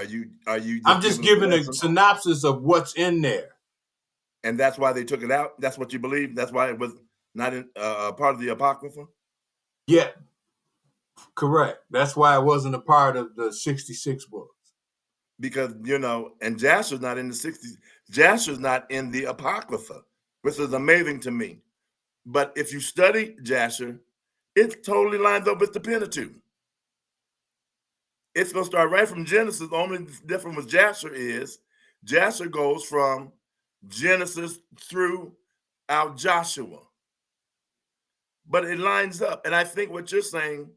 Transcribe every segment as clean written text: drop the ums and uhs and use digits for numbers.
Are you I'm just just giving giving us a synopsis of what's in there. and that's why they took it out? That's what you believe? That's why it was not in part of the Apocrypha? Yeah, correct. That's why it wasn't a part of the 66 books. Because, and Jasher's not in the 60s. Jasher's not in the Apocrypha, which is amazing to me. But if you study Jasher, it totally lines up with the Pentateuch. It's going to start right from Genesis. The only difference with Jasher is Jasher goes from Genesis through out Joshua. But it lines up. And I think what you're saying,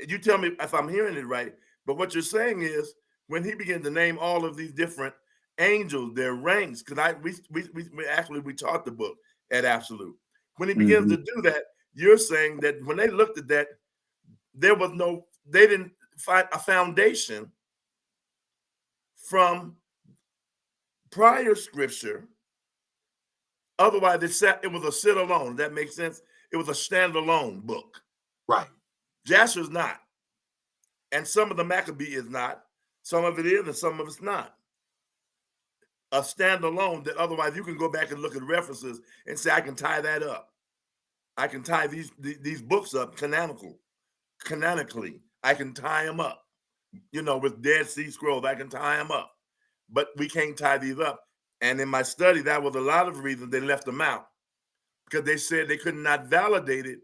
you tell me if I'm hearing it right, but what you're saying is when he began to name all of these different angels, their ranks, because we taught the book at Absolute. When he begins to do that, you're saying that when they looked at that, they didn't find a foundation from prior scripture. Otherwise, it was a sit alone. That makes sense. It was a standalone book. Right. Jasher's not. And some of the Maccabee is not. Some of it is, and some of it's not. A standalone that otherwise you can go back and look at references and say, I can tie that up. I can tie these books up canonically. I can tie them up. With Dead Sea Scrolls, I can tie them up. But we can't tie these up. And in my study, that was a lot of reasons they left them out. Because they said they could not validate it